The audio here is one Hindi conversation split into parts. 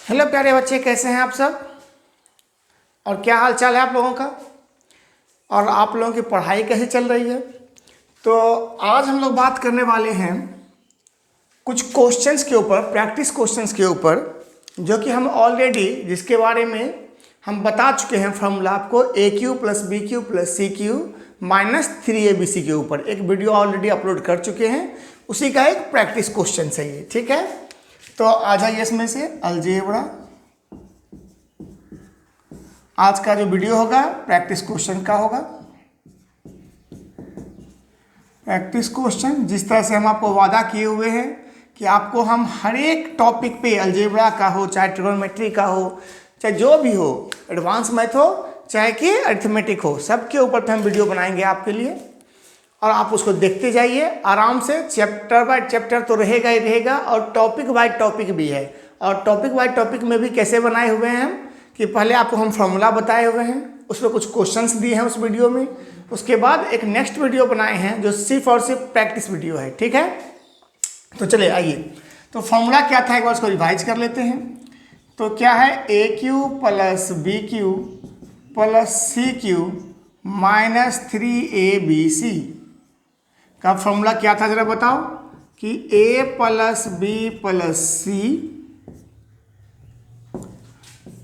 हेलो प्यारे बच्चे, कैसे हैं आप सब? और क्या हाल चाल है आप लोगों का? और आप लोगों की पढ़ाई कैसे चल रही है? तो आज हम लोग बात करने वाले हैं कुछ क्वेश्चंस के ऊपर, प्रैक्टिस क्वेश्चंस के ऊपर, जो कि हम ऑलरेडी जिसके बारे में हम बता चुके हैं फॉर्मूला आपको A cube plus B cube plus C cube minus 3abc के ऊपर एक वीडियो ऑलरेडी अपलोड कर चुके हैं। उसी का एक प्रैक्टिस क्वेश्चन है ये, ठीक है? तो आ जाइए इसमें से अलजेब्रा। आज का जो वीडियो होगा प्रैक्टिस क्वेश्चन का होगा। प्रैक्टिस क्वेश्चन जिस तरह से हम आपको वादा किए हुए हैं कि आपको हम हर एक टॉपिक पे, अलजेब्रा का हो चाहे ट्रिग्नोमेट्री का हो चाहे जो भी हो, एडवांस मैथ हो चाहे कि अरिथमेटिक हो, सबके ऊपर पे हम वीडियो बनाएंगे आपके लिए। और आप उसको देखते जाइए आराम से, चैप्टर बाय चैप्टर तो रहेगा ही रहेगा और टॉपिक बाय टॉपिक भी है। और टॉपिक बाय टॉपिक में भी कैसे बनाए हुए हैं हम कि पहले आपको हम फॉर्मूला बताए हुए हैं, उसमें कुछ क्वेश्चंस दिए हैं उस वीडियो में। उसके बाद एक नेक्स्ट वीडियो बनाए हैं जो सिर्फ और सिर्फ प्रैक्टिस वीडियो है, ठीक है? तो चलिए आइए, तो फॉर्मूला क्या था एक बार उसको रिवाइज कर लेते हैं। तो क्या है, A cube plus B cube plus C cube minus 3abc का फॉर्मूला क्या था जरा बताओ? कि a plus B plus C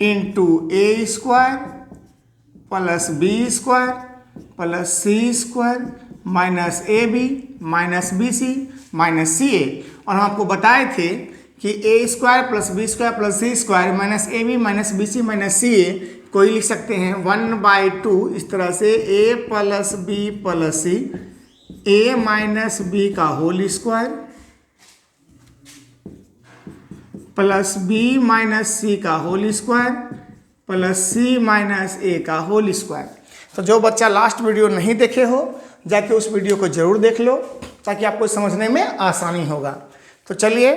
into A square plus B square plus C square minus A B minus B C minus C A. और हम आपको बताए थे कि A square plus B square plus C square minus A B minus B C minus C A को ही लिख सकते हैं 1/2 इस तरह से, a plus B plus C a minus B का whole square plus B minus सी का whole square plus C minus ए का होल स्क्वायर। तो जो बच्चा लास्ट वीडियो नहीं देखे हो जाके उस वीडियो को जरूर देख लो ताकि आपको समझने में आसानी होगा। तो चलिए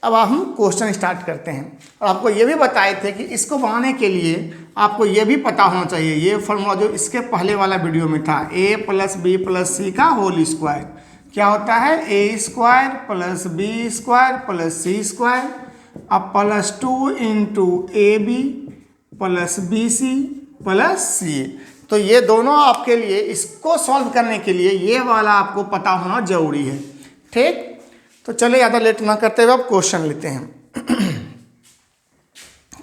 अब हम क्वेश्चन स्टार्ट करते हैं। और आपको ये भी बताए थे कि इसको बनाने के लिए आपको ये भी पता होना चाहिए, ये फॉर्मूला जो इसके पहले वाला वीडियो में था, a plus B plus C का होल स्क्वायर क्या होता है, a square plus B square plus C square अब plus 2 into A B plus B C plus C. तो ये दोनों आपके लिए, इसको सॉल्व करने के लिए ये वाला आपको पता होना जरूरी है, ठीक? तो चलिए ज़्यादा लेट ना करते हुए अब क्वेश्चन लेते हैं।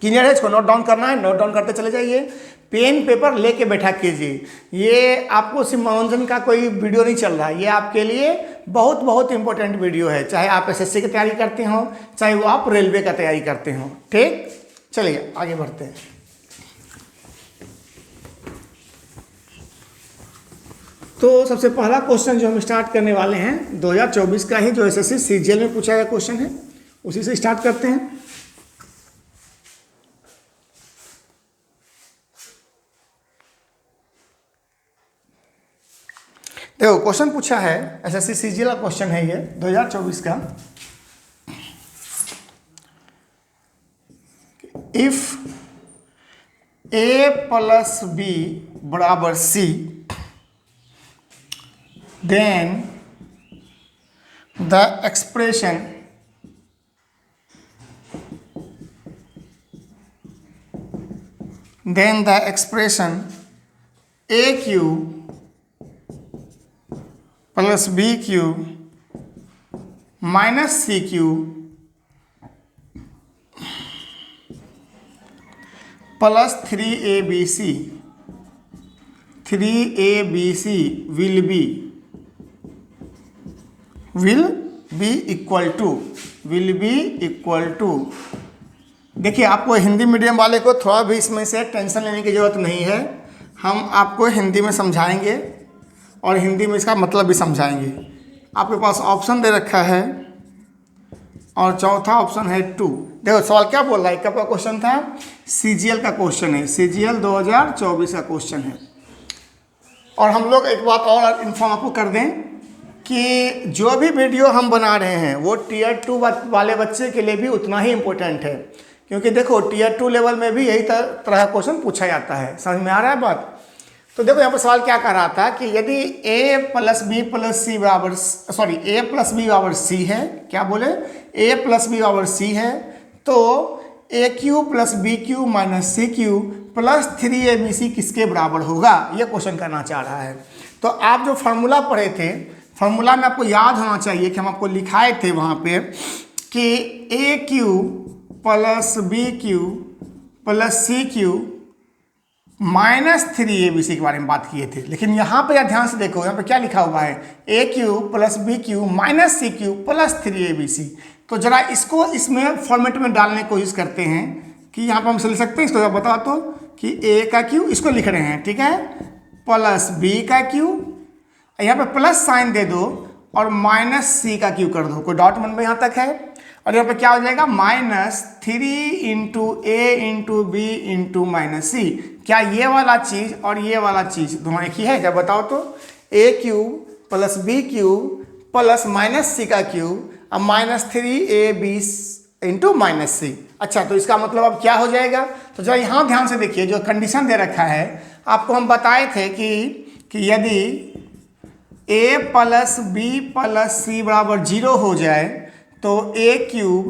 क्लियर है? इसको नोट डाउन करना है, नोट डाउन करते चले जाइए, पेन पेपर लेके बैठा कीजिए। ये आपको सिर्फ मनोरंजन का कोई वीडियो नहीं चल रहा है, ये आपके लिए बहुत बहुत इंपॉर्टेंट वीडियो है, चाहे आप एसएससी की तैयारी करते हो चाहे वो आप रेलवे का तैयारी करते हो, ठीक? चलिए आगे बढ़ते हैं। तो सबसे पहला क्वेश्चन जो हम स्टार्ट करने वाले हैं 2024 का ही, जो एसएससी सीजीएल में पूछा गया क्वेश्चन है, उसी से स्टार्ट करते हैं। देखो क्वेश्चन पूछा है, एसएससी सीजीएल का क्वेश्चन है ये 2024 का। इफ ए प्लस बी बराबर सी then the expression aq plus bq minus cq plus 3abc will be equal to। देखिए आपको हिंदी मीडियम वाले को थोड़ा भी इसमें से टेंशन लेने की ज़रूरत नहीं है, हम आपको हिंदी में समझाएंगे और हिंदी में इसका मतलब भी समझाएंगे। आपके पास ऑप्शन दे रखा है और चौथा ऑप्शन है 2। देखो सवाल क्या बोल रहा है, कब का क्वेश्चन था, सीजीएल का क्वेश्चन है, सीजीएल 2024 का क्वेश्चन है। और हम लोग एक बात और इन्फॉर्म आपको कर दें कि जो भी वीडियो हम बना रहे हैं वो टीयर 2 वाले बच्चे के लिए भी उतना ही इम्पोर्टेंट है, क्योंकि देखो टीयर 2 लेवल में भी यही तरह का क्वेश्चन पूछा जाता है। समझ में आ रहा है बात? तो देखो यहाँ पर सवाल क्या कर रहा था कि यदि a plus B plus C बराबर a प्लस बी बराबर सी है, क्या बोले, a प्लस बी बराबर सी है, तो A cube plus B cube minus C cube plus 3abc किसके बराबर होगा, ये क्वेश्चन करना चाह रहा है। तो आप जो फार्मूला पढ़े थे, फार्मूला में आपको याद होना चाहिए कि हम आपको लिखाए थे वहाँ पे कि A cube plus B cube plus C cube minus 3abc के बारे में बात किए थे। लेकिन यहाँ पे ध्यान से देखो, यहाँ पे क्या लिखा हुआ है, A cube plus B cube minus C cube plus 3abc। तो जरा इसको इसमें फॉर्मेट में डालने की कोशिश करते हैं कि यहाँ पर हम लिख सकते हैं। इसको बताओ तो कि ए का क्यू इसको लिख रहे हैं, ठीक है, प्लस बी का क्यू, यहाँ पे प्लस साइन दे दो और माइनस सी का क्यू कर दो, कोई डाउट मन में यहाँ तक है। और यहाँ पे क्या हो जाएगा, माइनस 3 इंटू ए इंटू बी इंटू माइनस सी। क्या ये वाला चीज और ये वाला चीज दोनों एक ही है, जब बताओ तो, A cube plus B cube plus minus सी का क्यू अब माइनस 3ab इंटू माइनस सी। अच्छा, तो इसका मतलब अब क्या हो जाएगा, तो जरा यहाँ ध्यान से देखिए, जो कंडीशन दे रखा है आपको हम बताए थे कि यदि a plus B plus C बराबर 0 हो जाए तो A cube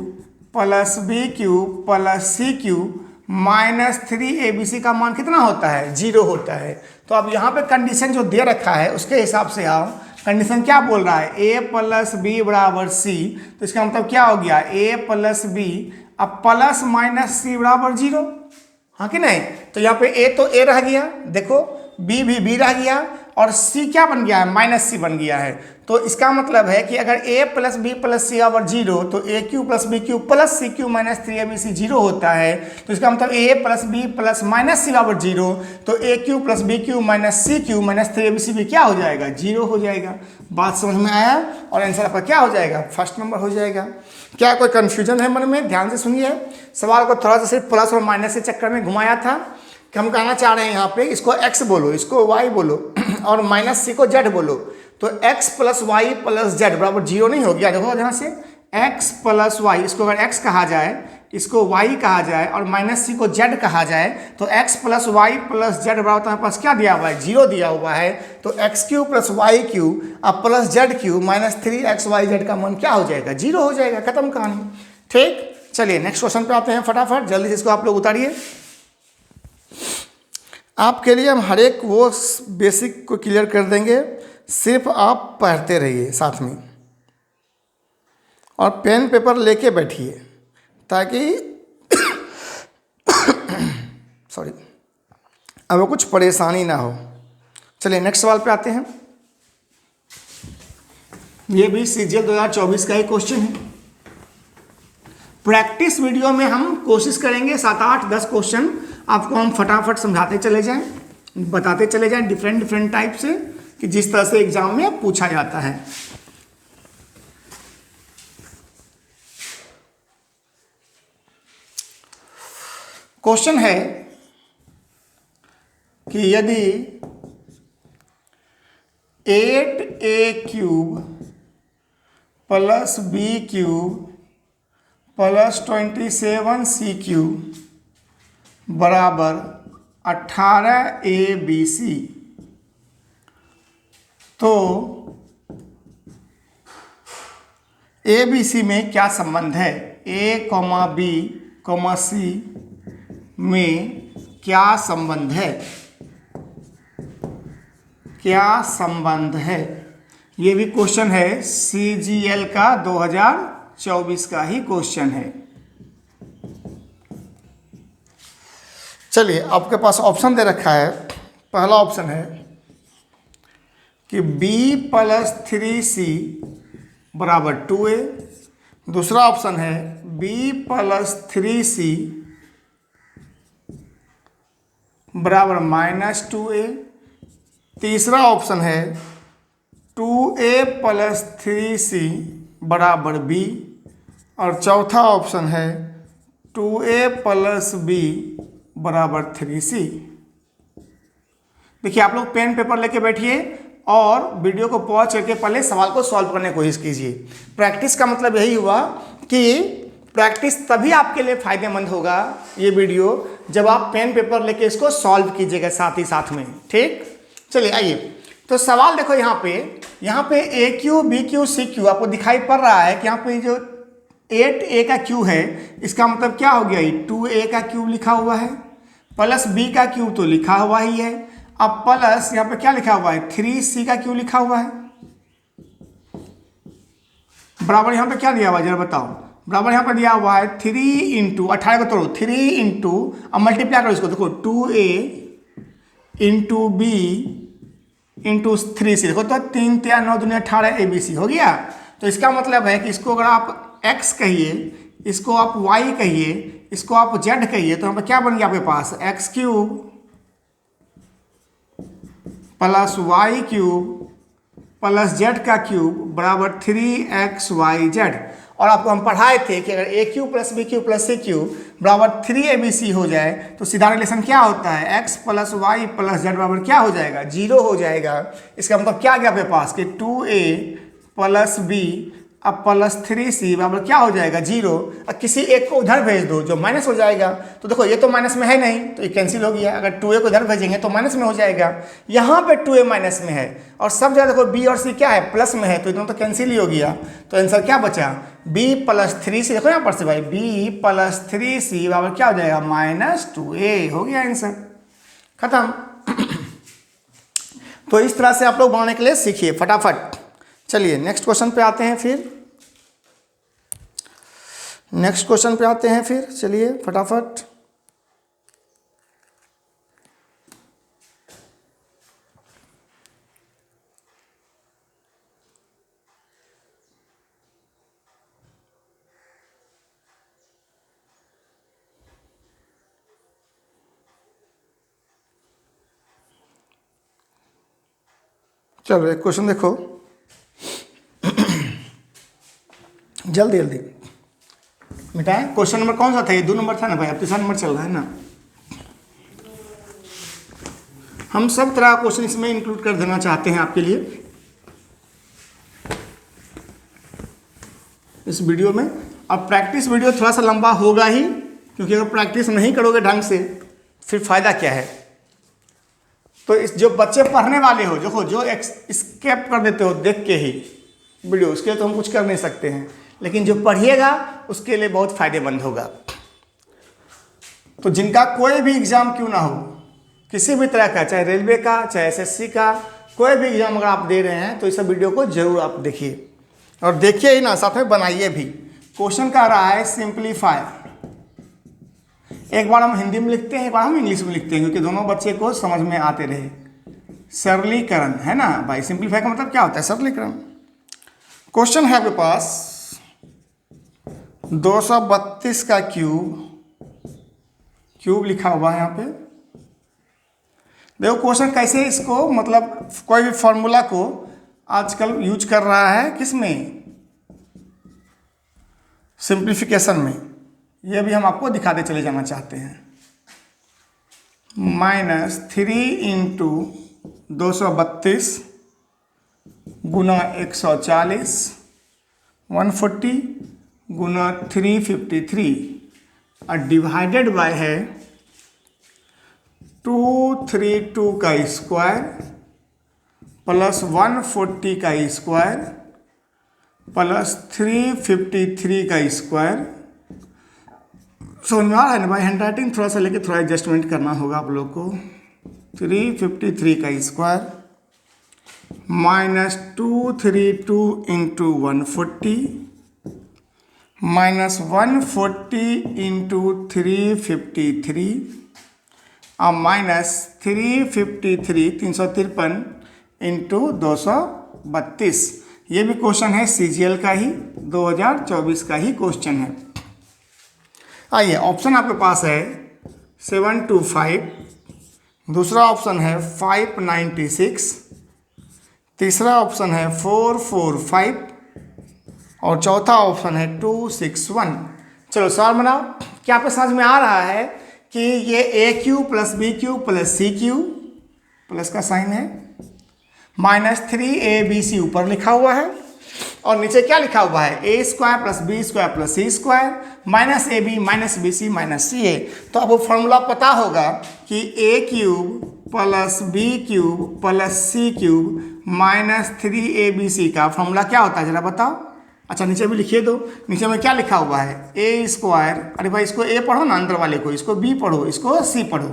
plus B cube plus C cube minus 3abc का मान कितना होता है, 0 होता है। तो अब यहाँ पे कंडीशन जो दे रखा है उसके हिसाब से आओ, कंडीशन क्या बोल रहा है, a प्लस बी बराबर सी, तो इसका मतलब क्या हो गया, a प्लस बी अब प्लस माइनस सी बराबर 0, हाँ कि नहीं। तो यहाँ पे a तो a रह गया, देखो b भी b रह गया और c क्या बन गया है, माइनस सी बन गया है। तो इसका मतलब है कि अगर a plus B plus C बराबर 0 तो A cube plus B cube plus C cube minus 3abc 0 होता है। तो इसका मतलब a plus B plus minus C बराबर 0, तो A cube plus B cube minus C cube minus 3abc भी क्या हो जाएगा, 0 हो जाएगा। बात समझ में आया और आंसर आपका क्या हो जाएगा, फर्स्ट नंबर हो जाएगा। क्या कोई कन्फ्यूजन है मन में, ध्यान से सुनिए, सवाल को थोड़ा सा सिर्फ प्लस और माइनस के चक्कर में घुमाया था कि हम कहना चाह रहे हैं यहाँ पे इसको x बोलो, इसको y बोलो और माइनस सी को z बोलो। तो x plus y plus z बराबर 0 नहीं हो गया, देखो ध्यान से, x प्लस वाई, इसको अगर x कहा जाए, इसको y कहा जाए और माइनस सी को z कहा जाए तो x plus y plus z बराबर तुम्हारे पास क्या दिया हुआ है, 0 दिया हुआ है। तो X cube plus Y cube अब plus Z cube minus 3xyz का मान क्या हो जाएगा, 0 हो जाएगा, खत्म कहानी। ठीक, चलिए नेक्स्ट क्वेश्चन पे आते हैं, फटाफट जल्दी से इसको आप लोग उतारिए। आपके लिए हम हर एक वो बेसिक को क्लियर कर देंगे, सिर्फ आप पढ़ते रहिए साथ में और पेन पेपर लेके बैठिए ताकि सॉरी अब कुछ परेशानी ना हो। चलिए नेक्स्ट सवाल पे आते हैं। ये भी सीजीएल 2024 का ही क्वेश्चन है। प्रैक्टिस वीडियो में हम कोशिश करेंगे 7, 8, 10 क्वेश्चन आपको हम फटाफट समझाते चले जाएं, बताते चले जाएं डिफरेंट टाइप से, कि जिस तरह से एग्जाम में पूछा जाता है। क्वेश्चन है कि यदि 8a cube plus B cube plus 27c cube बराबर 18abc, तो abc में क्या संबंध है, a, b, c में क्या संबंध है, क्या संबंध है। ये भी क्वेश्चन है CGL का 2024 का ही क्वेश्चन है। चलिए आपके पास ऑप्शन दे रखा है, पहला ऑप्शन है कि b प्लस 3c बराबर 2a, दूसरा ऑप्शन है b प्लस 3c बराबर माइनस 2a, तीसरा ऑप्शन है 2a प्लस 3c बराबर b और चौथा ऑप्शन है 2a प्लस b बराबर 3c। देखिए आप लोग पेन पेपर लेके बैठिए और वीडियो को पॉज करके पहले सवाल को सॉल्व करने की कोशिश कीजिए। प्रैक्टिस का मतलब यही हुआ कि प्रैक्टिस तभी आपके लिए फायदेमंद होगा ये वीडियो जब आप पेन पेपर लेके इसको सॉल्व कीजिएगा साथ ही साथ में। ठीक, चलिए आइए। तो सवाल देखो यहाँ पे A cube B cube C cube आपको दिखाई पड़ रहा है कि यहाँ पे जो 8a का क्यूब है, इसका मतलब क्या हो गया, 2a का क्यूब लिखा हुआ है, प्लस b का क्यूब तो लिखा हुआ ही है, अब प्लस यहाँ पे क्या लिखा हुआ है, 3c का क्यूब लिखा हुआ है, बराबर यहाँ पे क्या दिया हुआ है जरा बताओ, बराबर यहाँ पर दिया हुआ है 3 इंटू 18 को तोड़ो, 3 इंटू, अब मल्टीप्लाई करो इसको, देखो 2a into B into 3c, देखो तो 3 3 9 दूनी 18 ABC हो गया। तो इसका मतलब है कि इसको अगर आप x कहिए, इसको आप y कहिए, इसको आप z कहिए, तो यहाँ पर क्या बन गया आपके पास, x cube plus y cube plus z का क्यूब बराबर 3xyz। और आपको हम पढ़ाए थे कि अगर a cube plus b cube plus c cube बराबर 3abc हो जाए तो सीधा रिलेशन क्या होता है, x plus y plus z बराबर क्या हो जाएगा, 0 हो जाएगा। इसका मतलब क्या गया आपके पास कि 2a प्लस b अब प्लस 3c बराबर क्या हो जाएगा, 0। अब किसी एक को उधर भेज दो जो माइनस हो जाएगा, तो देखो ये तो माइनस में है नहीं तो ये कैंसिल हो गया, अगर 2a को इधर भेजेंगे तो माइनस में हो जाएगा, यहाँ पे 2a माइनस में है और सब जगह देखो b और c क्या है, प्लस में है, तो दोनों तो कैंसिल ही हो गया। तो आंसर क्या बचा, b प्लस 3c, देखो यहाँ पर से भाई b प्लस 3c बराबर क्या हो जाएगा, -2a हो गया आंसर, खत्म। तो इस तरह से आप लोग बनाने के लिए सीखिए फटाफट। चलिए नेक्स्ट क्वेश्चन पे आते हैं फिर, चलिए फटाफट। चलो एक क्वेश्चन देखो जल्दी जल्दी मिटाएं। क्वेश्चन नंबर कौन सा था, ये 2 नंबर था ना भाई, अब 3 नंबर चल रहा है ना। हम सब तरह का क्वेश्चन इसमें इंक्लूड कर देना चाहते हैं आपके लिए इस वीडियो में। अब प्रैक्टिस वीडियो थोड़ा सा लंबा होगा ही, क्योंकि अगर प्रैक्टिस नहीं करोगे ढंग से फिर फायदा क्या है। तो इस जो बच्चे पढ़ने वाले हो, देखो जो स्केप कर देते हो देख के ही वीडियो, उसके लिए तो हम कुछ कर नहीं सकते हैं, लेकिन जो पढ़िएगा उसके लिए बहुत फायदेमंद होगा। तो जिनका कोई भी एग्जाम क्यों ना हो, किसी भी तरह का, चाहे रेलवे का चाहे एसएससी का, कोई भी एग्जाम अगर आप दे रहे हैं तो इस वीडियो को जरूर आप देखिए, और देखिए ही ना, साथ में बनाइए भी। क्वेश्चन कह रहा है सिंप्लीफाई, एक बार हम हिंदी में लिखते हैं, एक बार हम इंग्लिश में लिखते हैं, क्योंकि दोनों बच्चे को समझ में आते रहे। सरलीकरण है ना भाई, सिंप्लीफाई का मतलब क्या होता है, सरलीकरण। क्वेश्चन है आपके पास 232 का क्यूब लिखा हुआ है यहाँ पे। देखो क्वेश्चन कैसे इसको, मतलब कोई भी फॉर्मूला को आजकल यूज कर रहा है, किसमें, सिंप्लीफिकेशन में। ये भी हम आपको दिखाते चले जाना चाहते हैं। -3 इंटू 232 गुना 140 140 गुना 353 और डिवाइडेड बाय है 232 का स्क्वायर प्लस 140 का स्क्वायर प्लस 353 का स्क्वायर। समझ में आ रहा है ना भाई, हैंडराइटिंग थोड़ा सा लेके थोड़ा एडजस्टमेंट करना होगा आप लोग को। 353 का square minus 232 into 140 minus 140 into 353 और माइनस 353 इंटू 232। ये भी क्वेश्चन है सीजीएल का ही, 2024 का ही क्वेश्चन है। आइए ऑप्शन आपके पास है 725, दूसरा ऑप्शन है 596, तीसरा ऑप्शन है 445 और चौथा ऑप्शन है 261। चलो सवाल बनाओ। क्या आपको समझ में आ रहा है कि ये A cube plus B cube plus C cube, plus का साइन है, -3abc ऊपर लिखा हुआ है और नीचे क्या लिखा हुआ है, A square plus B square plus C square -ab minus B C minus C A. तो अब वो फॉर्मूला पता होगा कि A cube plus B cube plus C cube -3abc का फॉर्मूला क्या होता है, जरा बताओ। अच्छा नीचे भी लिखिए दो, नीचे में क्या लिखा हुआ है, ए स्क्वायर, अरे भाई इसको ए पढ़ो ना अंदर वाले को, इसको बी पढ़ो, इसको सी पढ़ो।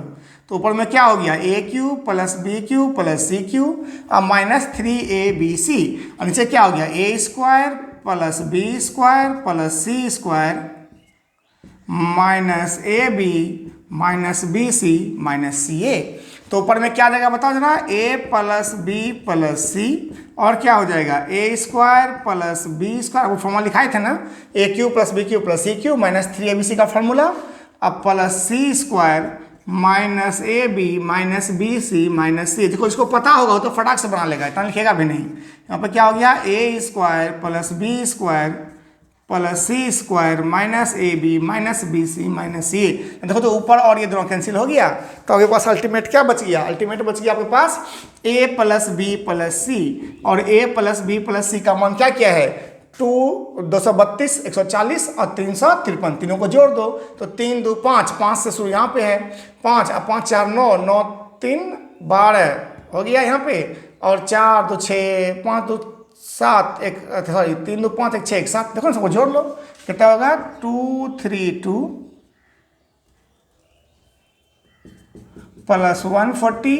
तो ऊपर में क्या हो गया, A cube plus B cube plus C cube और माइनस 3abc, और नीचे क्या हो गया, A square plus B square plus C square minus A B minus B C minus C A. तो ऊपर में क्या जाएगा बताओ जरा, A plus B plus C और क्या हो जाएगा, A square plus B square, वो फॉर्मूला लिखाए थे ना, A cube plus B cube plus C cube minus 3abc का फॉर्मूला, अब plus C square minus A B minus B C minus C. देखो इसको पता होगा तो फटाक से बना लेगा, इतना लिखेगा भी नहीं। यहाँ पर क्या हो गया, A square plus B square plus C square minus A B minus B C minus C. देखो तो ऊपर और ये दोनों कैंसिल हो गया, तो आपके पास अल्टीमेट क्या बच गया, अल्टीमेट बच गया आपके पास ए प्लस बी प्लस सी, और ए प्लस बी प्लस सी का मान क्या क्या है, 232, 140 और 353, तीनों को जोड़ दो तो 3 2 5, 5 से शुरू यहाँ पे है 5, अब 5 4 9, 9 3 12 हो गया यहाँ पे, और 4 2 6, 5 2 7, 3 2 5 1 6 1 7, देखो ना सबको जोड़ लो, कितना होगा 232 प्लस 140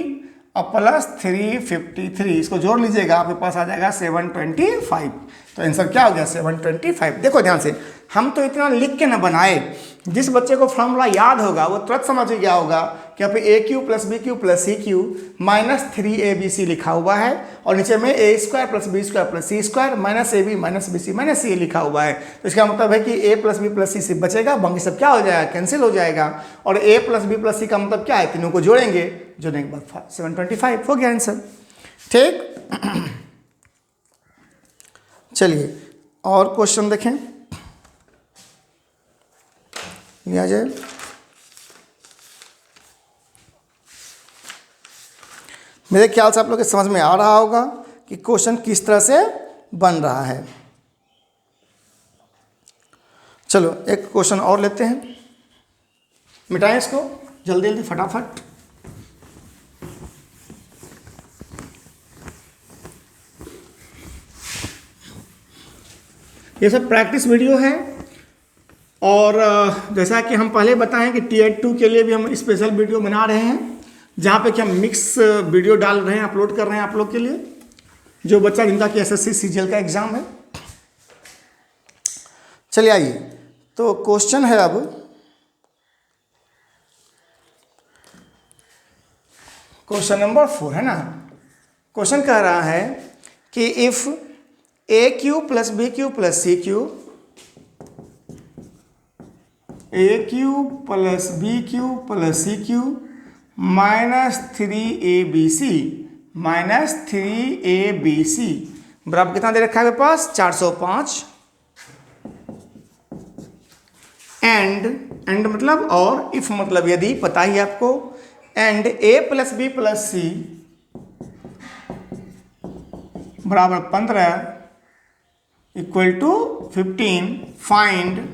और प्लस 353, इसको जोड़ लीजिएगा आपके पास आ जाएगा 725। तो आंसर क्या हो गया 725। देखो ध्यान से, हम तो इतना लिख के ना बनाए, जिस बच्चे को फॉर्मूला याद होगा वो तुरंत समझ गया होगा कि यहाँ पे A cube plus B cube plus C cube minus 3abc लिखा हुआ है, और नीचे में A square plus B square plus C square minus A B minus B C minus C लिखा हुआ है। तो इसका मतलब है कि A plus B plus C से बचेगा, बाकी सब क्या हो जाएगा, कैंसिल हो जाएगा, और ए प्लस बी प्लस सी का मतलब क्या है, तीनों को जोड़ेंगे, जोड़ने के बाद 725 हो गया आंसर। ठीक, चलिए और क्वेश्चन देखें, लिया जाए। मेरे ख्याल से आप लोग के समझ में आ रहा होगा कि क्वेश्चन किस तरह से बन रहा है। चलो एक क्वेश्चन और लेते हैं, मिटाएं इसको जल्दी जल्दी फटाफट। ये सब प्रैक्टिस वीडियो है, और जैसा कि हम पहले बताएं कि Tier 2 के लिए भी हम स्पेशल वीडियो बना रहे हैं, जहाँ पे कि हम मिक्स वीडियो डाल रहे हैं, अपलोड कर रहे हैं आप लोग के लिए, जो बच्चा जिनका कि SSC CGL का एग्ज़ाम है। चलिए आइए, तो क्वेश्चन है अब क्वेश्चन नंबर 4 है ना। क्वेश्चन कह रहा है कि if a cube plus B cube plus C cube, a cube plus B cube plus C cube minus 3abc minus 3abc बराबर कितना दे रखा है मेरे पास, 405। एंड मतलब और, इफ मतलब यदि, पता ही आपको, and A plus B plus C बराबर 15 equal to 15, find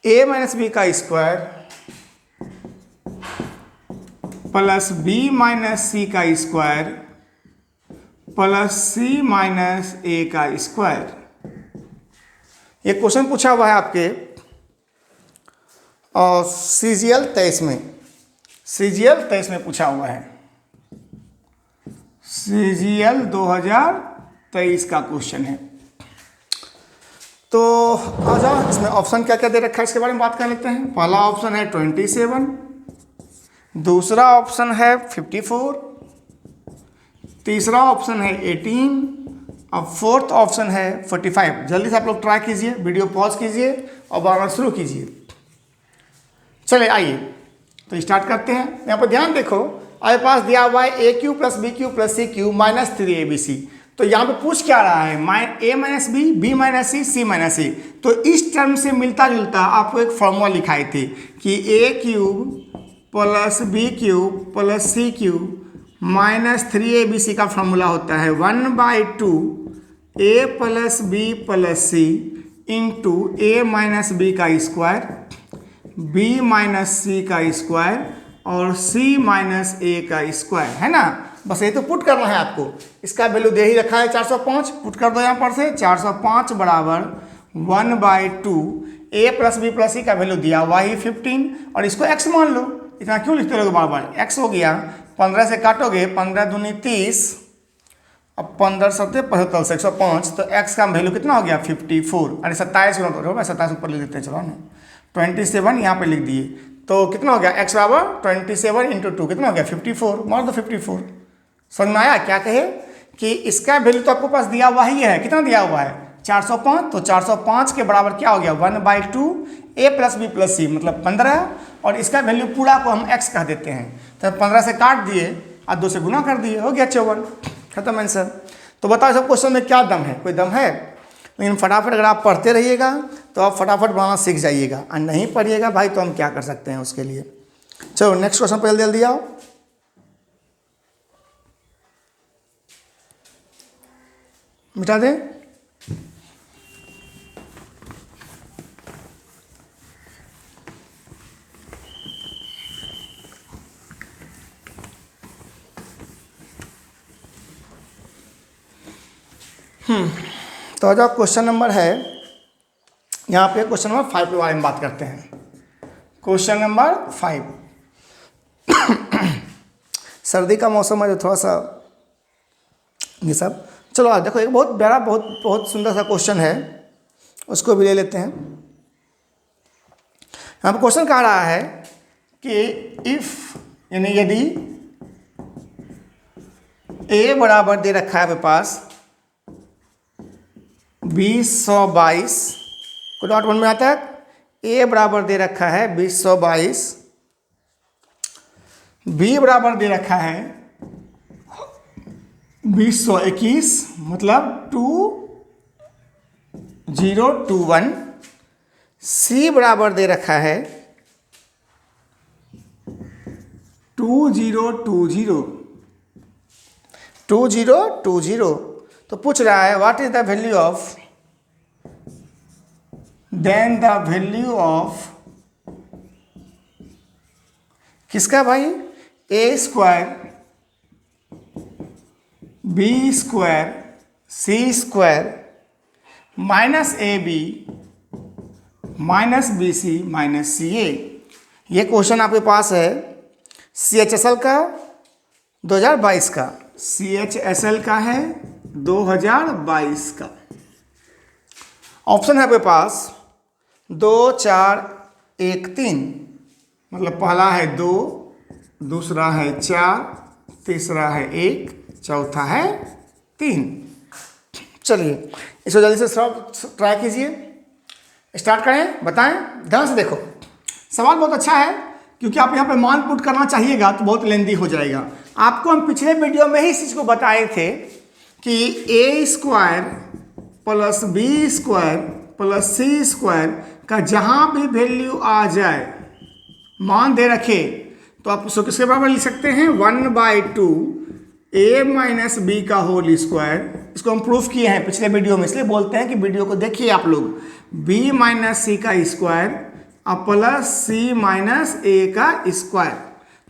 A minus B का स्क्वायर प्लस बी माइनस सी का स्क्वायर प्लस सी माइनस ए का स्क्वायर। ये क्वेश्चन पूछा हुआ है आपके और CGL 23 में, CGL 23 में पूछा हुआ है, CGL 2023 का क्वेश्चन है। तो आ जाओ, इसमें ऑप्शन क्या क्या दे रखा है इसके बारे में बात कर लेते हैं। पहला ऑप्शन है 27, दूसरा ऑप्शन है 54, तीसरा ऑप्शन है 18, और फोर्थ ऑप्शन है 45। जल्दी से आप लोग ट्राई कीजिए, वीडियो पॉज कीजिए और बार शुरू कीजिए। चले आइए तो स्टार्ट करते हैं। यहाँ पर ध्यान देखो, आपके पास दिया हुआ है A cube plus B cube plus C cube minus 3abc। तो यहाँ पे पूछ क्या रहा है, A minus B, B minus C, C minus C. तो इस टर्म से मिलता जुलता आपको एक फॉर्मूला लिखाए थे कि A cube plus B cube plus C cube minus 3abc का फॉर्मूला होता है 1/2 A plus B plus C into A minus B का स्क्वायर, बी माइनस सी का स्क्वायर और सी माइनस ए का स्क्वायर, है ना। बस ये तो पुट करना है आपको। इसका वैल्यू दे ही रखा है 405, पुट कर दो यहाँ पर से 405 बराबर 1/2 a plus B plus C का वैल्यू दिया हुआ ही 15 और इसको x मान लो। इतना क्यों लिखते रहोगे बार बार, x हो गया 15 से काटोगे 15 दूनी 30, अब 15 सत्ते 75 से 105, तो x का वैल्यू कितना हो गया 54। अरे 27 को 27 ऊपर लिख देते हैं, चलो ना 27 यहाँ पे लिख दिए, तो कितना हो गया x बराबर 27 इंटू 2 कितना हो गया 54, मार दो 54। समझ में आया क्या कहे कि इसका वैल्यू तो आपको पास दिया हुआ ही है, कितना दिया हुआ है 405, तो 405 के बराबर क्या हो गया 1/2 a plus B plus C मतलब 15, और इसका वैल्यू पूरा को हम x कह देते हैं। तो 15 से काट दिए और 2 से गुना कर दिए, हो गया 54, खत्म आंसर। तो बताओ सब क्वेश्चन में क्या दम है, कोई दम है? लेकिन फटाफट अगर आप पढ़ते रहिएगा तो आप फटाफट बनाना सीख जाइएगा, और नहीं पढ़िएगा भाई तो हम क्या कर सकते हैं उसके लिए। चलो नेक्स्ट क्वेश्चन पर जल्दी जल्दी आओ। मिटा दे। तो जो क्वेश्चन नंबर है यहाँ पे, क्वेश्चन नंबर 5 के बारे में बात करते हैं। क्वेश्चन नंबर 5 सर्दी का मौसम है जो थोड़ा सा ये सब, चलो आज देखो एक बहुत प्यारा बहुत सुंदर सा क्वेश्चन है, उसको भी ले लेते हैं। यहाँ पर क्वेश्चन कह रहा है कि इफ यानी यदि a बराबर दे रखा है आपके पास 2022 को डॉट वन में आता है, a बराबर दे रखा है 2022, b बराबर दे रखा है 2021 मतलब 2021, c बराबर दे रखा है 2020। तो पूछ रहा है what is the value of, then the value of किसका भाई, a square b square c square minus ab minus bc minus ca। ये क्वेश्चन आपके पास है CHSL का 2022 का, CHSL का है 2022 का। ऑप्शन है आपके पास 2 4 1 3, मतलब पहला है 2, दूसरा है 4, तीसरा है 1, चौथा है 3। चलिए इसको जल्दी से सब ट्राई कीजिए, स्टार्ट करें, बताएं ध्यान से। देखो सवाल बहुत अच्छा है, क्योंकि आप यहाँ पे मान पुट करना चाहिएगा तो बहुत लेंदी हो जाएगा। आपको हम पिछले वीडियो में ही इस चीज़ को बताए थे कि a square plus b square plus c square का जहाँ भी वैल्यू आ जाए, मान दे रखे, तो आप उसको किसके बराबर लिख सकते हैं 1/2 a माइनस बी का होल स्क्वायर। इसको हम प्रूफ किए हैं पिछले वीडियो में, इसलिए बोलते हैं कि वीडियो को देखिए आप लोग। b माइनस सी का स्क्वायर और प्लस c माइनस a का स्क्वायर।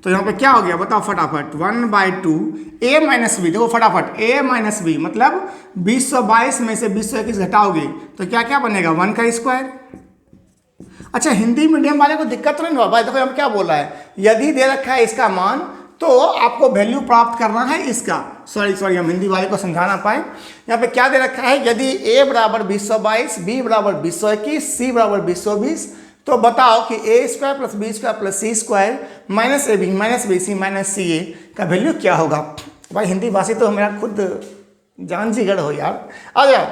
तो यहाँ पे क्या हो गया बताओ फटाफट, 1/2 a माइनस बी, देखो फटाफट a माइनस बी मतलब 2022 में से 2021 घटाओगे तो क्या क्या बनेगा 1 का स्क्वायर। अच्छा हिंदी मीडियम वाले को दिक्कत तो नहीं होगा भाई, देखो यहाँ क्या बोला है, यदि दे रखा है इसका मान तो आपको वैल्यू प्राप्त करना है इसका। सॉरी हम हिंदी वाले को समझा ना पाए। यहाँ पे क्या दे रखा है, यदि a बराबर 2022, b बराबर 2021, c बराबर 2020, तो बताओ कि a square plus b square plus c square minus ab minus bc minus ca का वैल्यू क्या होगा। भाई हिंदी भाषी तो मेरा खुद जान जिगर हो यार, आ जाओ।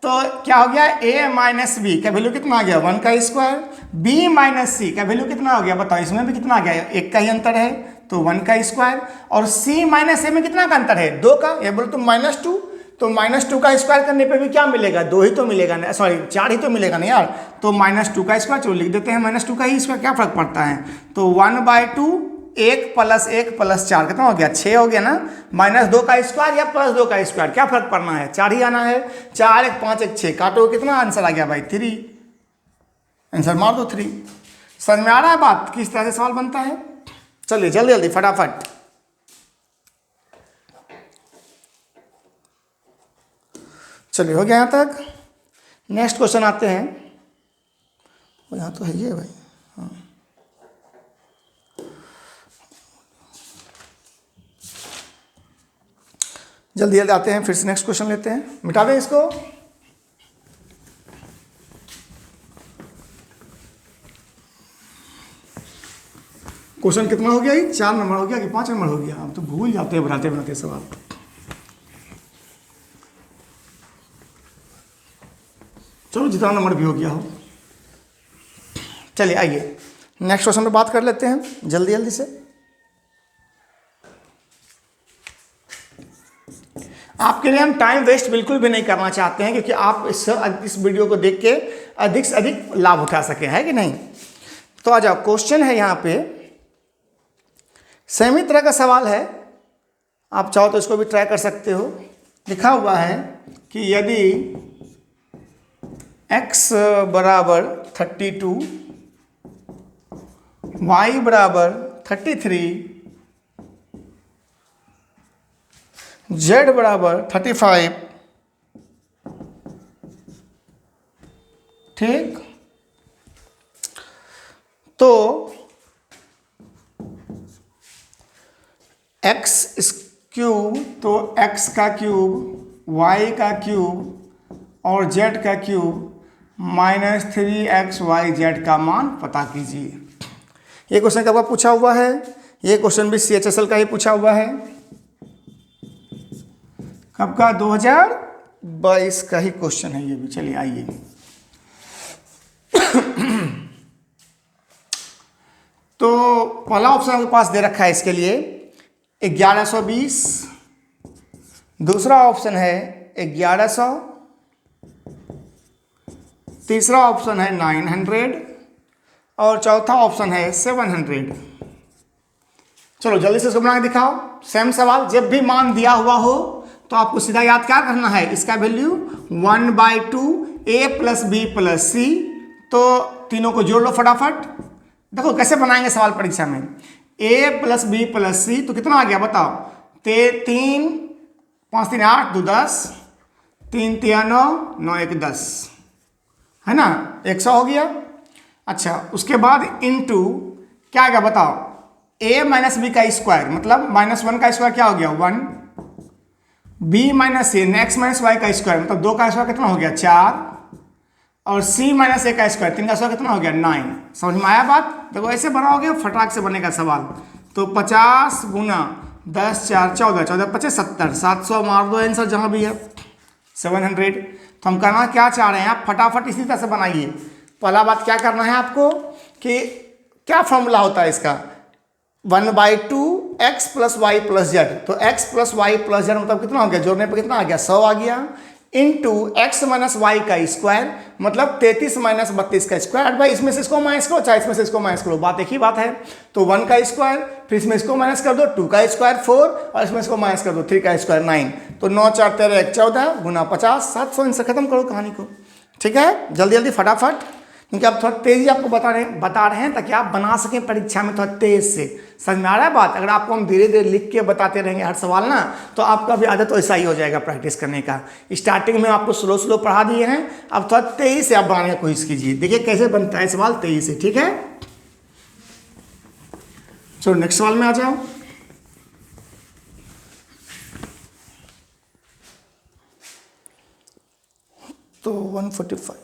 तो क्या हो गया, a माइनस बी का वैल्यू कितना आ गया 1 का स्क्वायर, b माइनस सी का वैल्यू कितना हो गया बताओ, इसमें भी कितना आ गया, 1 का ही अंतर है तो 1 का स्क्वायर, और c माइनस ए में कितना का अंतर है 2 का, ये बोलो तो -2, तो -2 का स्क्वायर करने पे भी क्या मिलेगा 2 ही तो मिलेगा ना, सॉरी 4 ही तो मिलेगा ना यार, तो -2 का स्क्वायर, चलो लिख देते हैं -2 का ही स्क्वायर, क्या फर्क पड़ता है। तो 1/2 1 प्लस 1 प्लस 4 कितना हो गया 6 हो गया ना, -2 का स्क्वायर या +2 का स्क्वायर, क्या फर्क पड़ना है 4 ही आना है, 4 1 5 1 6 काटो कितना आंसर आ गया भाई 3, आंसर मार दो 3। समझ में आ रहा है बात किस तरह से सवाल बनता है। चलिए जल्दी जल्दी फटाफट चलिए हो गया यहाँ तक। नेक्स्ट क्वेश्चन आते हैं। यहाँ तो है ये भाई, हाँ जल्दी जल्दी आते हैं, फिर से नेक्स्ट क्वेश्चन लेते हैं। मिटा दें इसको। क्वेश्चन कितना हो गया? ये 4 नंबर हो गया कि 5 नंबर हो गया? आप तो भूल जाते हैं बनाते बनाते सवाल। चलो जितना नंबर भी हो गया हो। चलिए आइए नेक्स्ट क्वेश्चन पे बात कर लेते हैं जल्दी जल्दी से। आपके लिए हम टाइम वेस्ट बिल्कुल भी नहीं करना चाहते हैं, क्योंकि आप इस वीडियो को देख के अधिक से अधिक लाभ उठा सके, है कि नहीं? तो आ जाओ, क्वेश्चन है यहाँ पे सेम ही तरह का सवाल है, आप चाहो तो इसको भी ट्राई कर सकते हो। लिखा हुआ है कि यदि x बराबर 32, y बराबर 33, z बराबर 35, ठीक, तो x क्यूब, तो x का क्यूब, y का क्यूब और z का क्यूब -3xyz का मान पता कीजिए। ये क्वेश्चन कब का पूछा हुआ है? ये क्वेश्चन भी CHSL का ही पूछा हुआ है। कब का? 2022 का ही क्वेश्चन है ये भी। चलिए आइए। तो पहला ऑप्शन आपके पास दे रखा है इसके लिए 1120, दूसरा ऑप्शन है 1100, तीसरा ऑप्शन है 900 और चौथा ऑप्शन है 700। चलो जल्दी से इसको बना के दिखाओ। सेम सवाल, जब भी मान दिया हुआ हो तो आपको सीधा याद क्या करना है, इसका value 1/2 a plus B plus C. तो तीनों को जोड़ लो फटाफट। देखो कैसे बनाएंगे सवाल परीक्षा में। a plus B plus C तो कितना आ गया बताओ? 3 5 3 8 2 10, 3 3 9 9 1 10, है ना? 100 हो गया। अच्छा, उसके बाद इनटू क्या आ गया बताओ? a माइनस बी का स्क्वायर, मतलब -1 का स्क्वायर क्या हो गया? 1, b माइनस ए x माइनस वाई का स्क्वायर, मतलब 2 का स्क्वायर कितना हो गया? 4, और c माइनस ए का स्क्वायर 3 का स्क्वायर कितना हो गया? 9। समझ में आया बात? देखो ऐसे बनाओगे फटाक से बनेगा सवाल। तो 50 गुना 10 4 14, 14 25 70, 700 मार दो आंसर जहां भी है 700। तो हम करना क्या चाह रहे हैं, आप फटाफट इसी तरह से बनाइए। पहला बात क्या करना है आपको कि क्या फॉर्मूला होता है इसका? 1/2 x plus y plus z. तो x plus y plus z मतलब कितना हो गया? जोड़ने पर कितना आ गया? 100 आ गया। इंटू एक्स माइनस वाई का स्क्वायर, मतलब 33 माइनस 32 का स्क्वायर। भाई इसमें से इसको माइनस करो, चाहे इसमें से इसको माइनस करो, बात एक ही बात है। तो 1 का स्क्वायर, फिर इसमें इसको माइनस कर दो 2 का स्क्वायर 4, और इसमें इसको माइनस कर दो 3 का स्क्वायर 9। तो 9 4 13 1 14 गुना 50 700। इनसे खत्म करो कहानी को। ठीक है, जल्दी जल्दी फटाफट, क्योंकि आप थोड़ा तेजी आपको बता रहे हैं ताकि आप बना सकें परीक्षा में थोड़ा तेज से। समझ में आ रहा है बात? अगर आपको हम धीरे धीरे लिख के बताते रहेंगे हर सवाल ना, तो आपका भी आदत वैसा ही हो जाएगा प्रैक्टिस करने का। स्टार्टिंग में आपको स्लो स्लो पढ़ा दिए हैं, अब थोड़ा तेजी से आप बनाने की कोशिश कीजिए। देखिए कैसे बनता है सवाल तेजी से, ठीक है? चलो नेक्स्ट सवाल में आ जाओ। तो 145।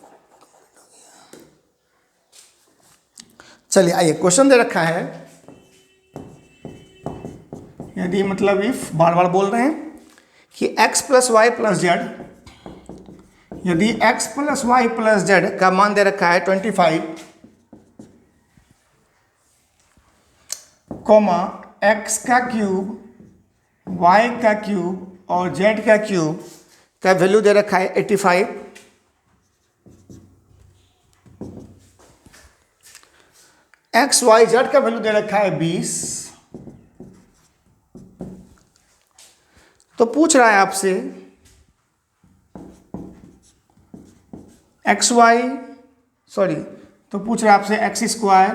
चलिए आइए, क्वेश्चन दे रखा है यदि, मतलब इफ, बार बार बोल रहे हैं कि x plus y plus z, यदि x plus y plus z का मान दे रखा है 25, कोमा x का क्यूब, y का क्यूब और z का क्यूब का वैल्यू दे रखा है 85, एक्स वाई जेड का वैल्यू दे रखा है 20। तो पूछ रहा है आपसे एक्स वाई, सॉरी, तो पूछ रहा है आपसे x square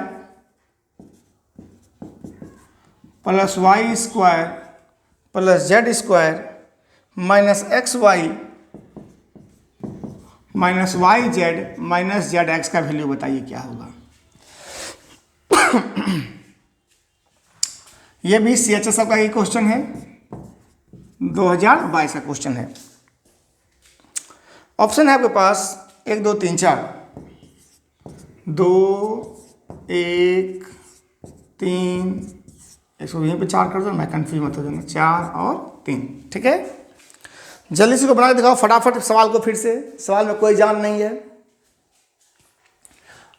plus y square plus z square minus x y minus y z minus z x का वैल्यू बताइए क्या होगा। ये भी CHSL का ही क्वेश्चन है, 2022 का क्वेश्चन है। ऑप्शन है आपके पास 1 2 3 4, 2 1 3, इसको यहीं पे 4 कर दो, मैं कंफ्यूज मत हो जाऊंगा, 4 और 3। ठीक है, जल्दी से को बना के दिखाओ फटाफट सवाल को। फिर से सवाल में कोई जान नहीं है।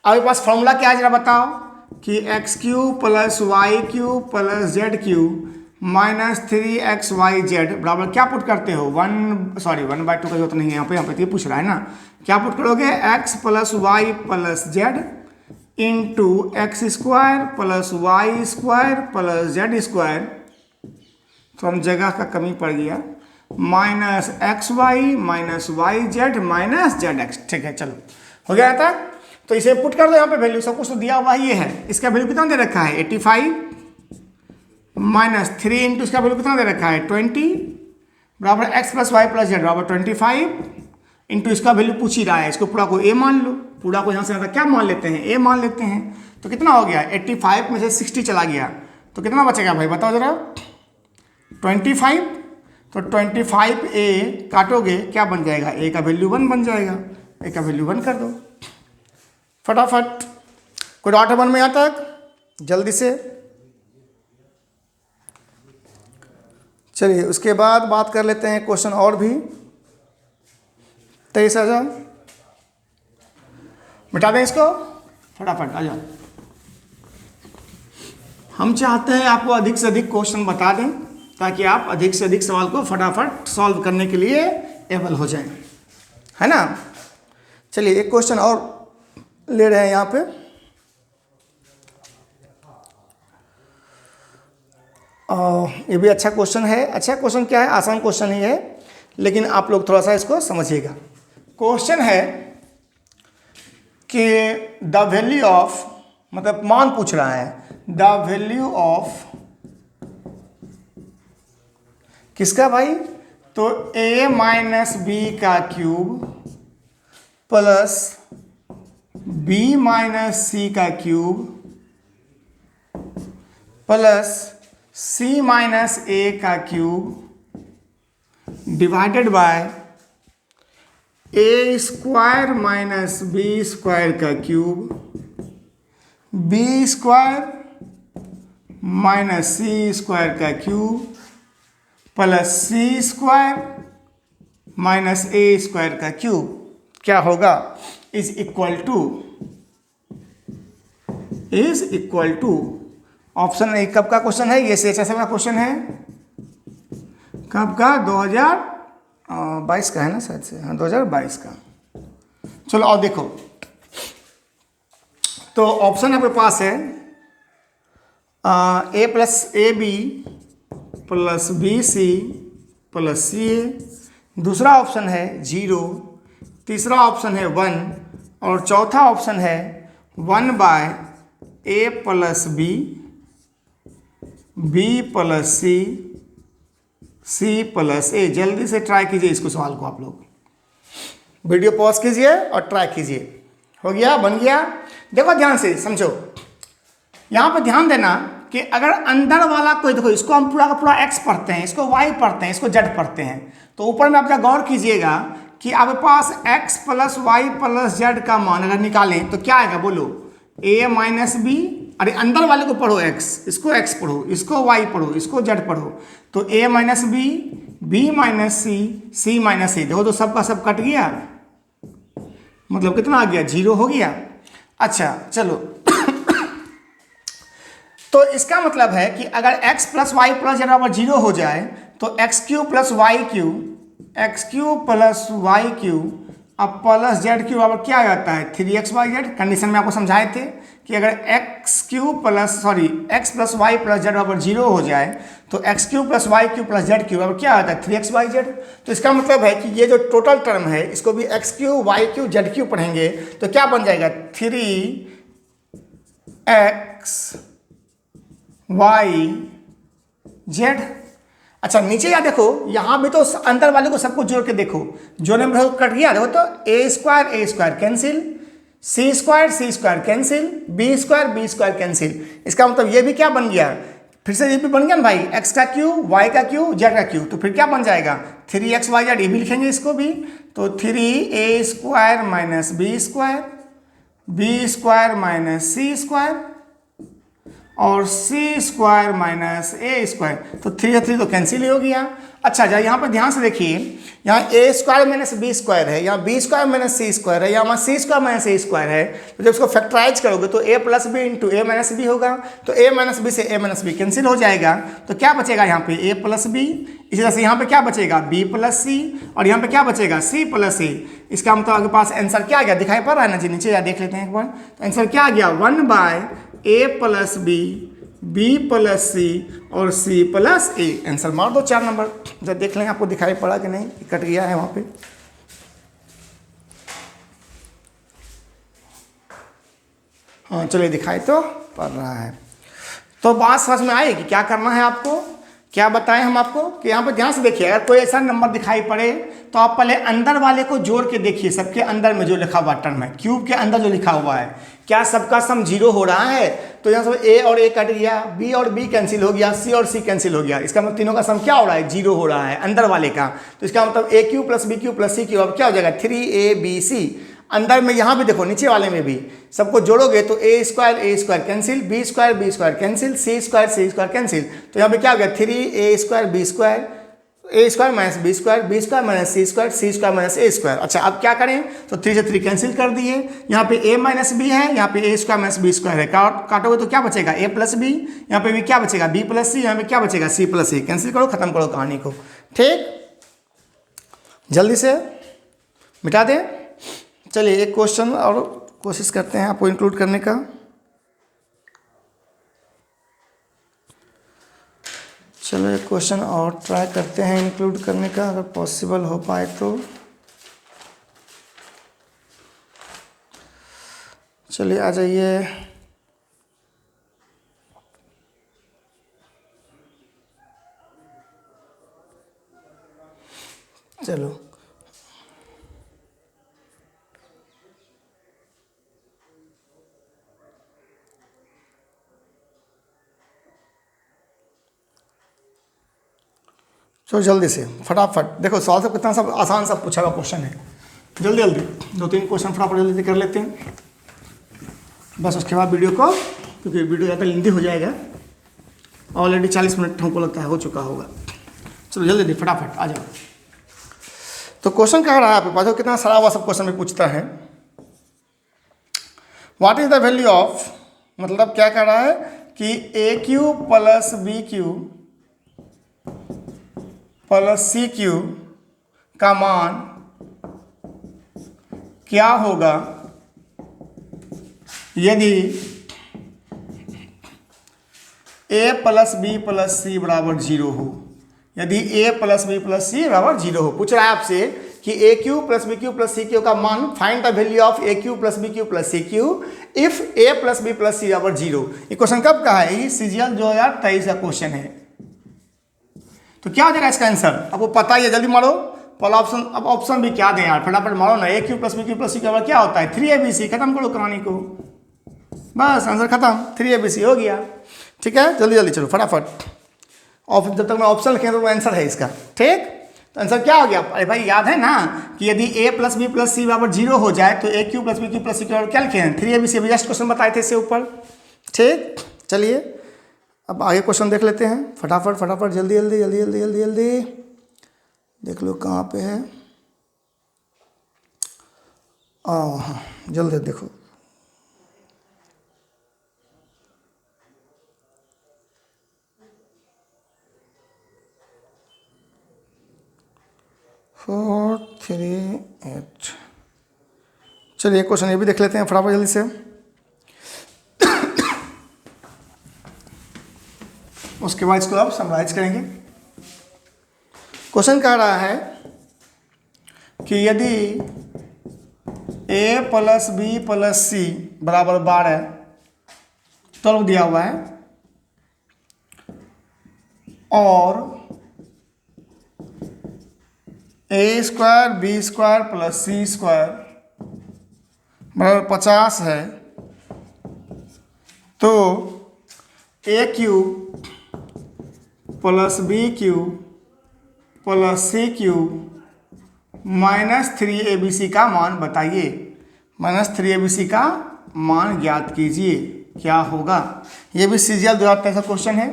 आपके पास फॉर्मूला क्या है जरा बताओ कि x cube plus y cube plus z cube minus 3xyz बराबर क्या पुट करते हो, 1/2 का जरूरत नहीं है यहाँ पे ये पूछ रहा है ना। क्या पुट करोगे, x plus y plus z into x square plus y square plus z square, तो हम जगह का कमी पड़ गया, minus x y minus y z minus z x. ठीक है, चलो हो गया था। तो इसे पुट कर दो यहाँ पे वैल्यू, सब कुछ तो दिया हुआ ये है। इसका वैल्यू कितना दे रखा है 85 माइनस 3 इंटू इसका वैल्यू कितना दे रखा है 20 बराबर x plus y plus z बराबर 25 इंटू इसका वैल्यू पूछ ही रहा है। इसको पूरा को ए मान लो, पूरा को यहाँ से क्या मान लेते हैं ए मान लेते हैं। तो कितना हो गया 85 में से 60 चला गया तो कितना बचेगा भाई बताओ जरा 25। तो 25 ए काटोगे क्या बन जाएगा, ए का वैल्यू 1 बन जाएगा, ए का वैल्यू 1 कर दो फटाफट। कोई डाउट है मन में यहाँ तक, जल्दी से। चलिए उसके बाद बात कर लेते हैं क्वेश्चन और भी। 23,000 मिटा दें इसको फटाफट, आ जाओ। हम चाहते हैं आपको अधिक से अधिक क्वेश्चन बता दें ताकि आप अधिक से अधिक सवाल को फटाफट सॉल्व करने के लिए एबल हो जाएं, है ना। चलिए एक क्वेश्चन और ले रहे हैं यहाँ पे। ये भी अच्छा क्वेश्चन है। अच्छा क्वेश्चन क्या है, आसान क्वेश्चन ही है, लेकिन आप लोग थोड़ा सा इसको समझिएगा। क्वेश्चन है कि द वैल्यू ऑफ, मतलब मान पूछ रहा है, द वैल्यू ऑफ किसका भाई, तो a माइनस बी का क्यूब प्लस b माइनस सी का क्यूब प्लस c माइनस ए का cube divided by a square minus B square का क्यूब बी स्क्वायर माइनस सी स्क्वायर का क्यूब प्लस सी स्क्वायर माइनस ए स्क्वायर का क्यूब क्या होगा, is equal to option A. कब का क्वेश्चन है ये, CHSL का क्वेश्चन है। कब का, 2022 का है ना शायद से, हाँ 2022 का। चलो और देखो, तो ऑप्शन आपके पास है a plus A B plus B C plus C A, दूसरा ऑप्शन है 0, तीसरा ऑप्शन है 1 और चौथा ऑप्शन है 1 बाय ए प्लस बी, बी प्लस सी, सी प्लस ए। जल्दी से ट्राई कीजिए इसको, सवाल को आप लोग वीडियो पॉज कीजिए और ट्राई कीजिए। हो गया, बन गया। देखो ध्यान से समझो, यहाँ पे ध्यान देना कि अगर अंदर वाला कोई, देखो इसको हम पूरा का पूरा x पढ़ते हैं, इसको y पढ़ते हैं, इसको z पढ़ते हैं, तो ऊपर में आपका गौर कीजिएगा कि आपके पास x plus y plus z का मान अगर निकालें तो क्या आएगा बोलो, a माइनस बी, अरे अंदर वाले को पढ़ो x, इसको x पढ़ो, इसको y पढ़ो, इसको z पढ़ो, तो a minus B, b minus C, c minus A. देखो तो सबका सब कट गया, मतलब कितना आ गया 0 हो गया। अच्छा चलो तो इसका मतलब है कि अगर x plus y plus z बराबर 0 हो जाए तो x cube plus y cube अब प्लस जेड क्यूब बराबर क्या आ जाता है 3xyz। कंडीशन में आपको समझाए थे कि अगर x plus y plus z बराबर 0 हो जाए तो x cube plus y cube plus z cube बराबर क्या आता है 3xyz। तो इसका मतलब है कि ये जो टोटल टर्म है इसको भी x cube y cube z cube पढ़ेंगे तो क्या बन जाएगा 3xyz। अच्छा नीचे या देखो, यहाँ भी तो अंदर वाले को सबको जोड़ के देखो, जोड़ने में कट गया, देखो तो A square cancel, C square cancel, B square cancel. इसका मतलब ये भी क्या बन गया, फिर से ये भी बन गया ना भाई, एक्स का क्यू, वाई का क्यू, जेड का क्यू। तो फिर क्या बन जाएगा 3xyz, ये भी लिखेंगे इसको भी, तो 3a square minus B square minus सी स्क्वायर और सी स्क्वायर माइनस ए स्क्वायर। तो 3 तो कैंसिल ही हो गया। अच्छा जा यहाँ पर ध्यान से देखिए, यहाँ ए स्क्वायर माइनस बी स्क्वायर है, यहाँ बी स्क्वायर माइनस सी स्क्वायर है, यहाँ सी स्क्वायर माइनस ए स्क्वायर है। तो जब इसको फैक्टराइज करोगे तो A plus B into A minus B होगा, तो ए माइनस बी से ए माइनस बी कैंसिल हो जाएगा। तो क्या बचेगा यहाँ पे ए प्लस बी, इसी तरह से यहाँ पे क्या बचेगा बी प्लस सी, और यहाँ पे क्या बचेगा सी प्लस ए। इसका मतलब आपके पास आंसर क्या आ गया, दिखाई पड़ रहा है ना जी, नीचे या देख लेते हैं एक बार। तो आंसर क्या आ गया 1/a plus B plus C और सी प्लस ए। आंसर मार दो 4 नंबर। जब देख लेंगे आपको दिखाई पड़ा कि नहीं, कट गया है वहां पे। हाँ चलिए, दिखाई तो पड़ रहा है। तो बात समझ में आई कि क्या करना है आपको, क्या बताएं हम आपको कि यहाँ पर ध्यान से देखिए, अगर कोई ऐसा नंबर दिखाई पड़े तो आप पहले अंदर वाले को जोड़ के देखिए, सबके अंदर में जो लिखा हुआ टर्म है, क्यूब के अंदर जो लिखा हुआ है, क्या सबका सम 0 हो रहा है। तो यहाँ से ए और ए कट गया, बी और बी कैंसिल हो गया, सी और सी कैंसिल हो गया। इसका मतलब तीनों का सम क्या हो रहा है, 0 हो रहा है अंदर वाले का। तो इसका मतलब A cube plus B cube plus C cube, अब क्या हो जाएगा 3abc। अंदर में यहाँ भी देखो, नीचे वाले में भी सबको जोड़ोगे तो A square cancel, B square cancel, C square cancel. तो यहाँ पे क्या हो गया 3a square B square, A square minus B square minus C square minus A square. अच्छा अब क्या करें, तो 3 से 3 कैंसिल कर दिए। यहाँ पे a माइनस बी है, यहाँ पे ए स्क्वायर माइनस बी स्क्वायर है, काटोगे तो क्या बचेगा a प्लस बी, यहाँ पे भी क्या बचेगा b प्लस सी, यहाँ पे क्या बचेगा c प्लस ए। कैंसिल करो, खत्म करो कहानी को। ठीक, जल्दी से मिटा दें। चलिए एक क्वेश्चन और कोशिश करते हैं आपको इंक्लूड करने का। चलो एक क्वेश्चन और ट्राई करते हैं इंक्लूड करने का, अगर पॉसिबल हो पाए तो। चलिए आ जाइए। चलो चलो जल्दी से फटाफट देखो, सवाल सब कितना सब आसान सब पूछा हुआ क्वेश्चन है। जल्दी जल्दी 2-3 क्वेश्चन फटाफट जल्दी कर लेते हैं, बस उसके बाद वीडियो को, क्योंकि वीडियो ज़्यादा लेंदी हो जाएगा। ऑलरेडी 40 मिनट हमको लगता है हो चुका होगा। चलो जल्दी जल्दी फटाफट आ जाओ। तो क्वेश्चन कह रहा है आपके पास, जो कितना सारा हुआ सब क्वेश्चन में पूछता है, what is the value of, मतलब क्या कह रहा है कि A cube plus B cube plus C cube का मान क्या होगा यदि a plus B plus C बराबर 0 हो। यदि a plus B plus C बराबर 0 हो, पूछ रहा है आपसे कि A cube plus B cube plus C cube का मान, find the value of A cube plus B cube plus C cube if A plus B plus C बराबर 0। ये क्वेश्चन कब का है, ये सीजीएल 2023 का क्वेश्चन है। तो क्या हो जाएगा इसका आंसर, आपको पता ही है, जल्दी मारो पहला ऑप्शन। अब ऑप्शन भी क्या दें यार, फटाफट मारो ना। A cube plus B cube plus C क्या होता है 3abc, खत्म करो कहानी को, बस आंसर खत्म, 3abc हो गया। ठीक है, जल्दी जल्दी चलो फटाफट। और जब तक मैं ऑप्शन लिखें तो आंसर है इसका। ठीक, तो आंसर क्या हो गया, अरे भाई याद है ना कि यदि a plus B plus C बराबर 0 हो जाए तो A cube plus B cube plus C क्या लिखे हैं 3abc, अभी जस्ट क्वेश्चन बताए थे इससे ऊपर। ठीक, चलिए अब आगे क्वेश्चन देख लेते हैं फटाफट फटाफट, जल्दी जल्दी जल्दी जल्दी जल्दी जल्दी देख लो कहाँ पे है। हाँ जल्दी देखो। फोर 3 8। चलिए क्वेश्चन ये भी देख लेते हैं फटाफट जल्दी से। उसके बाद इसको अब समराइज करेंगे। क्वेश्चन कह रहा है कि यदि a plus B plus C बराबर 12 12 दिया हुआ है और A square B square plus C square बराबर 50 है, तो A cube plus B cube plus C cube minus 3abc का मान बताइए। माइनस 3abc का मान ज्ञात कीजिए, क्या होगा। ये भी CGL 2023 का क्वेश्चन है,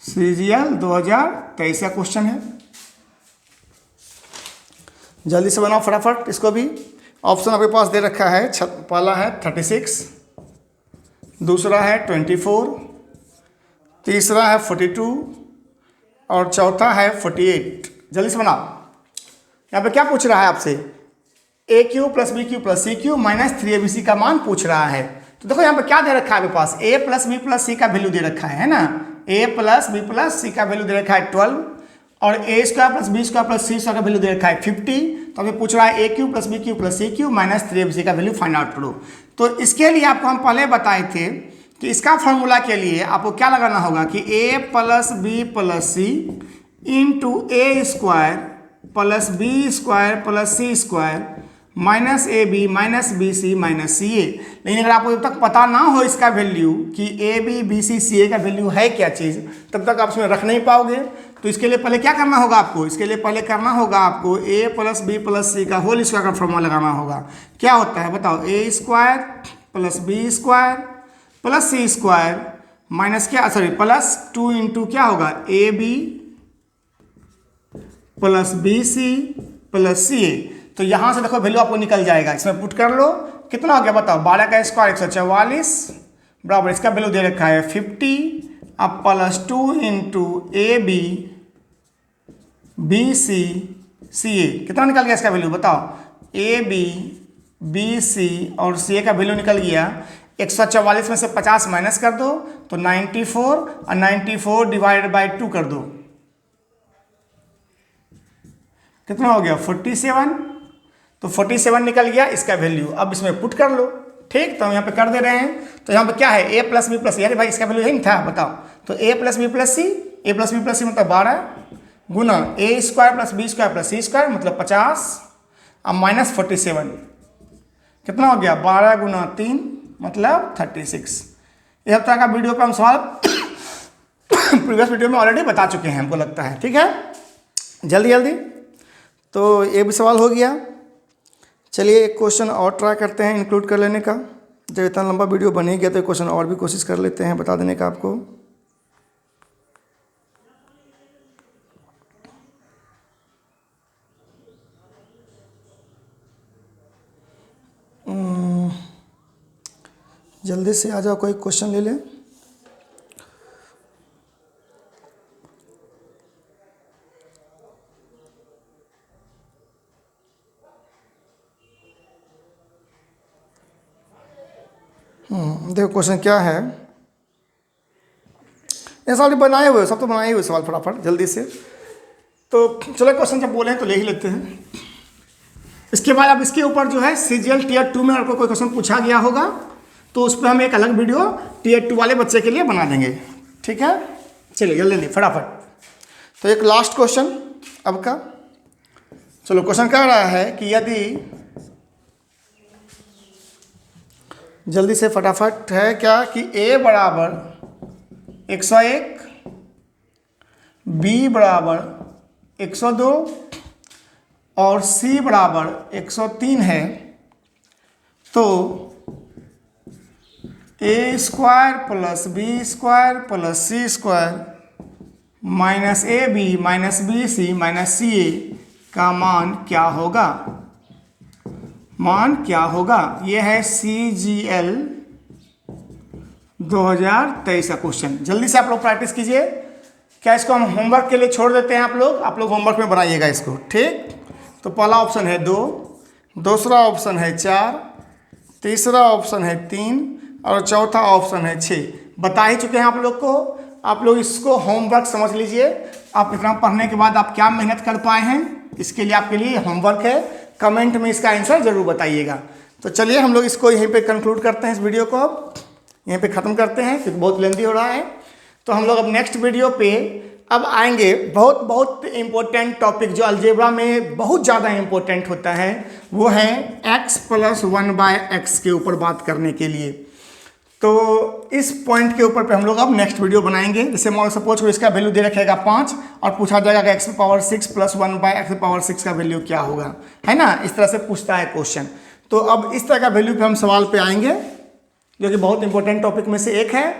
CGL 2023 का क्वेश्चन है। जल्दी से बनाओ फटाफट इसको भी। ऑप्शन आपके पास दे रखा है, पहला है 36, दूसरा है 24, तीसरा है 42 और चौथा है 48। जल्दी से बनाओ। यहाँ पे क्या पूछ रहा है आपसे, A cube plus B cube plus C cube minus 3abc का मान पूछ रहा है। तो देखो यहाँ पे क्या दे रखा है आपके पास, a plus B plus C का वैल्यू दे रखा है ना, a plus B plus C का वैल्यू दे रखा है 12 और A square plus B square plus C square का वैल्यू दे रखा है 50। तो हमें पूछ रहा है A cube plus B cube plus C cube minus 3abc का वैल्यू फाइंड आउट करो। तो इसके लिए आपको हम पहले बताए थे कि इसका फॉर्मूला के लिए आपको क्या लगाना होगा कि a plus B plus C into A square plus B square plus C square minus A B minus B C minus C A. लेकिन अगर आपको जब तक पता ना हो इसका वैल्यू कि ए B B C C A का वैल्यू है क्या चीज़, तब तक आप इसमें रख नहीं पाओगे। तो इसके लिए पहले क्या करना होगा आपको, इसके लिए पहले करना होगा आपको ए प्लस बी प्लस सी का होल स्क्वायर का फॉर्मूला लगाना होगा। क्या होता है बताओ, A square plus B square plus C square minus क्या, सॉरी प्लस 2 इंटू क्या होगा, A B plus B C plus C A. तो यहाँ से देखो वैल्यू आपको निकल जाएगा, इसमें पुट कर लो। कितना हो गया बताओ, 12 का स्क्वायर 144 बराबर इसका वैल्यू दे रखा है 50 अब plus 2 into A B B C C A. कितना निकल गया इसका वैल्यू बताओ, ए बी बी सी और सी ए का वैल्यू निकल गया 144 में से 50 माइनस कर दो तो 94 और 94 डिवाइडेड बाई 2 कर दो, कितना हो गया 47। तो 47 निकल गया इसका वैल्यू। अब इसमें पुट कर लो, ठीक। तो हम यहाँ पे कर दे रहे हैं। तो यहाँ पे क्या है, A plus B plus C, अरे भाई इसका वैल्यू यही था बताओ। तो A plus B plus C, A plus B plus C मतलब 12 गुना A square plus B square plus C square मतलब 50 अब माइनस 47 कितना हो गया 12 गुना 3 मतलब 36। इस तरह का वीडियो का हम सवाल प्रीवियस वीडियो में ऑलरेडी बता चुके हैं हमको लगता है, ठीक है। जल्दी जल्दी तो ये भी सवाल हो गया। चलिए एक क्वेश्चन और ट्राई करते हैं इंक्लूड कर लेने का। जब इतना लंबा वीडियो बन ही गया तो क्वेश्चन और भी कोशिश कर लेते हैं बता देने का आपको। जल्दी से आ जाओ, कोई क्वेश्चन ले लें। देखो क्वेश्चन क्या है, ये सवाल बनाए हुए, सब तो बनाए हुए सवाल फटाफट जल्दी से। तो चलो क्वेश्चन जब बोले तो ले ही लेते हैं। इसके बाद अब इसके ऊपर जो है CGL Tier 2 में आपको कोई क्वेश्चन पूछा गया होगा तो उस पर हम एक अलग वीडियो Tier 2 वाले बच्चे के लिए बना देंगे, ठीक है। चलिए जल्दी फटाफट। तो एक लास्ट क्वेश्चन अब का। चलो क्वेश्चन कह रहा है कि यदि, जल्दी से फटाफट है क्या कि a बराबर 101 b बराबर 102 और c बराबर 103 है, तो a square plus B square plus C square minus A B minus B C minus C A का मान क्या होगा। मान क्या होगा, यह है CGL 2023 का क्वेश्चन। जल्दी से आप लोग प्रैक्टिस कीजिए। क्या इसको हम होमवर्क के लिए छोड़ देते हैं, आप लोग होमवर्क में बनाइएगा इसको, ठीक। तो पहला ऑप्शन है 2, दूसरा ऑप्शन है 4, तीसरा ऑप्शन है 3 और चौथा ऑप्शन है 6। बता ही चुके हैं आप लोग को। आप लोग इसको होमवर्क समझ लीजिए। आप इतना पढ़ने के बाद आप क्या मेहनत कर पाए हैं, इसके लिए आपके लिए होमवर्क है। कमेंट में इसका आंसर जरूर बताइएगा। तो चलिए हम लोग इसको यहीं पे कंक्लूड करते हैं, इस वीडियो को अब यहीं पे ख़त्म करते हैं क्योंकि बहुत लेंथी हो रहा है। तो हम लोग अब नेक्स्ट वीडियो पे अब आएंगे बहुत बहुत इम्पोर्टेंट टॉपिक जो अलजेब्रा में बहुत ज़्यादा इम्पोर्टेंट होता है, वो है x + 1/x के ऊपर बात करने के लिए। तो इस पॉइंट के ऊपर पे हम लोग अब नेक्स्ट वीडियो बनाएंगे। जैसे मान सपोज करो इसका वैल्यू दे रखेगा 5 और पूछा जाएगा कि x⁻6 + 1/x⁻6 का वैल्यू क्या होगा, है ना, इस तरह से पूछता है क्वेश्चन। तो अब इस तरह का वैल्यू पे हम सवाल पे आएंगे जो कि बहुत इंपॉर्टेंट टॉपिक में से एक है।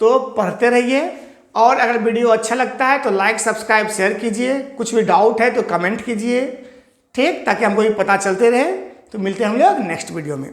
तो पढ़ते रहिए, और अगर वीडियो अच्छा लगता है तो लाइक सब्सक्राइब शेयर कीजिए, कुछ भी डाउट है तो कमेंट कीजिए, ठीक, ताकि हमको भी पता चलते रहे। तो मिलते हैं हम लोग नेक्स्ट वीडियो में।